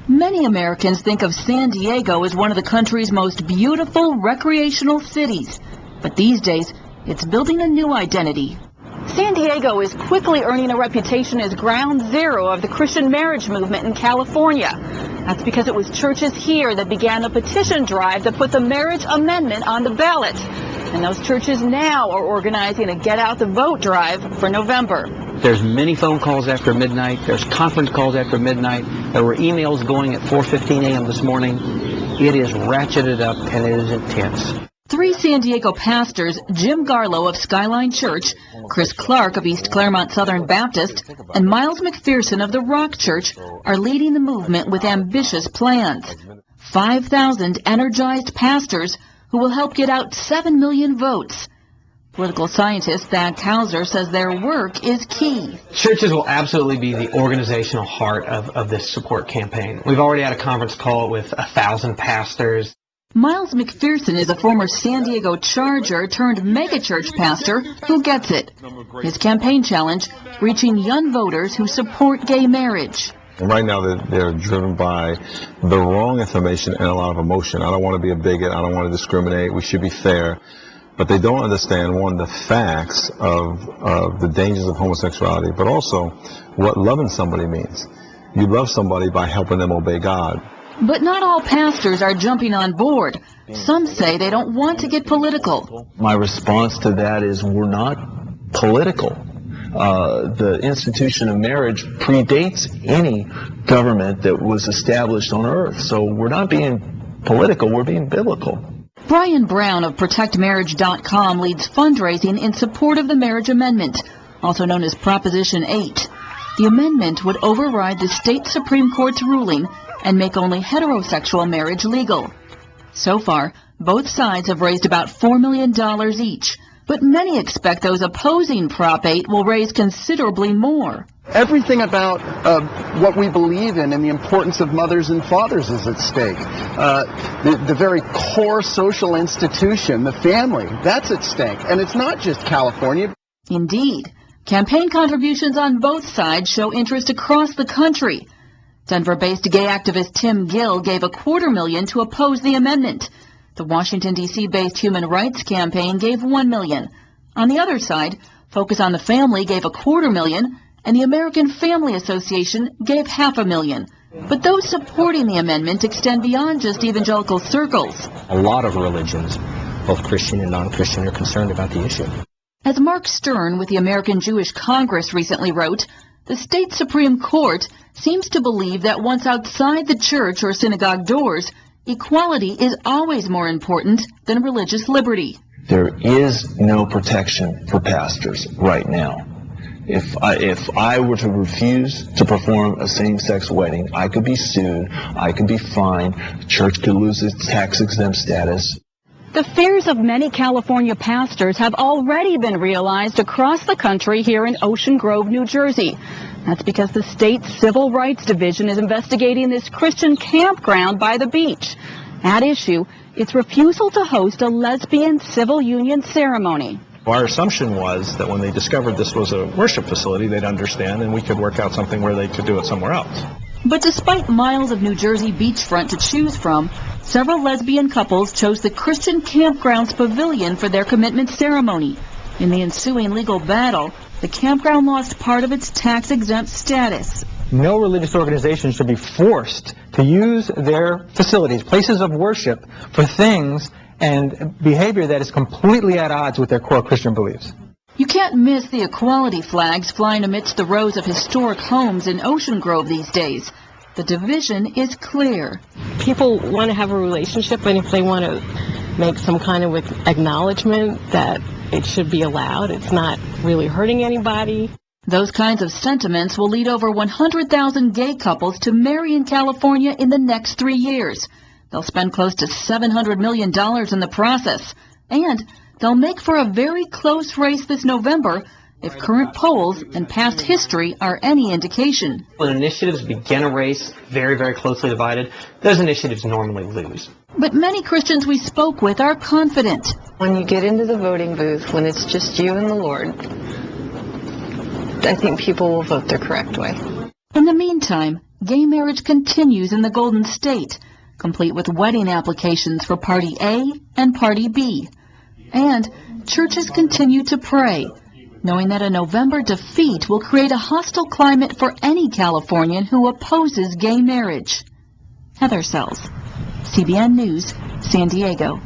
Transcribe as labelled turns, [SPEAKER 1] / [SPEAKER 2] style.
[SPEAKER 1] Many Americans think of San Diego as one of the country's most beautiful recreational cities. But these days, it's building a new identity. San Diego is quickly earning a reputation as ground zero of the Christian marriage movement in California. That's because it was churches here that began a petition drive to put the marriage amendment on the ballot. And those churches now are organizing a Get Out the Vote drive for November.
[SPEAKER 2] There's many phone calls after midnight. There's conference calls after midnight. There were emails going at 4:15 a.m. this morning. It is ratcheted up and it is intense.
[SPEAKER 1] 3 San Diego pastors, Jim Garlow of Skyline Church, Chris Clark of East Claremont Southern Baptist, and Miles McPherson of the Rock Church, are leading the movement with ambitious plans. 5,000 energized pastors who will help get out 7 million votes. Political scientist Thad Kauser says their work is key.
[SPEAKER 3] Churches will absolutely be the organizational heart of this support campaign. We've already had a conference call with 1,000 pastors.
[SPEAKER 1] Miles McPherson is a former San Diego Charger turned megachurch pastor who gets it. His campaign challenge, reaching young voters who support gay marriage.
[SPEAKER 4] And right now they're driven by the wrong information and a lot of emotion. I don't want to be a bigot. I don't want to discriminate. We should be fair. But they don't understand, one, the facts of the dangers of homosexuality, but also what loving somebody means. You love somebody by helping them obey God.
[SPEAKER 1] But not all pastors are jumping on board. Some say they don't want to get political.
[SPEAKER 5] My response to that is we're not political. The institution of marriage predates any government that was established on earth. So we're not being political, we're being biblical.
[SPEAKER 1] Brian Brown of ProtectMarriage.com leads fundraising in support of the marriage amendment, also known as Proposition 8. The amendment would override the state Supreme Court's ruling and make only heterosexual marriage legal. So far, both sides have raised about $4 million each, but many expect those opposing Prop 8 will raise considerably more.
[SPEAKER 6] Everything about what we believe in and the importance of mothers and fathers is at stake. The very core social institution, the family, that's at stake. And it's not just California.
[SPEAKER 1] Indeed. Campaign contributions on both sides show interest across the country. Denver-based gay activist Tim Gill gave $250,000 to oppose the amendment. The Washington, D.C.-based Human Rights Campaign gave $1 million. On the other side, Focus on the Family gave $250,000, and the American Family Association gave $500,000. But those supporting the amendment extend beyond just evangelical circles.
[SPEAKER 2] A lot of religions, both Christian and non-Christian, are concerned about the issue.
[SPEAKER 1] As Mark Stern with the American Jewish Congress recently wrote, the state Supreme Court seems to believe that once outside the church or synagogue doors, equality is always more important than religious liberty.
[SPEAKER 5] There is no protection for pastors right now. If I were to refuse to perform a same-sex wedding, I could be sued, I could be fined, the church could lose its tax-exempt status.
[SPEAKER 1] The fears of many California pastors have already been realized across the country here in Ocean Grove, New Jersey. That's because the state's Civil Rights Division is investigating this Christian campground by the beach. At issue, its refusal to host a lesbian civil union ceremony.
[SPEAKER 7] Our assumption was that when they discovered this was a worship facility, they'd understand and we could work out something where they could do it somewhere else.
[SPEAKER 1] But despite miles of New Jersey beachfront to choose from, several lesbian couples chose the Christian Campground's pavilion for their commitment ceremony. In the ensuing legal battle, the campground lost part of its tax-exempt status.
[SPEAKER 3] No religious organization should be forced to use their facilities, places of worship, for things and behavior that is completely at odds with their core Christian beliefs.
[SPEAKER 1] You can't miss the equality flags flying amidst the rows of historic homes in Ocean Grove these days. The division is clear.
[SPEAKER 8] People want to have a relationship, and if they want to make some kind of acknowledgement that it should be allowed, it's not really hurting anybody.
[SPEAKER 1] Those kinds of sentiments will lead over 100,000 gay couples to marry in California in the next 3 years. They'll spend close to $700 million in the process, and they'll make for a very close race this November if current polls and past history are any indication.
[SPEAKER 3] When initiatives begin a race very, very closely divided, those initiatives normally lose.
[SPEAKER 1] But many Christians we spoke with are confident.
[SPEAKER 9] When you get into the voting booth, when it's just you and the Lord, I think people will vote the correct way.
[SPEAKER 1] In the meantime, gay marriage continues in the Golden State, complete with wedding applications for Party A and Party B. And churches continue to pray, knowing that a November defeat will create a hostile climate for any Californian who opposes gay marriage. Heather Sells, CBN News, San Diego.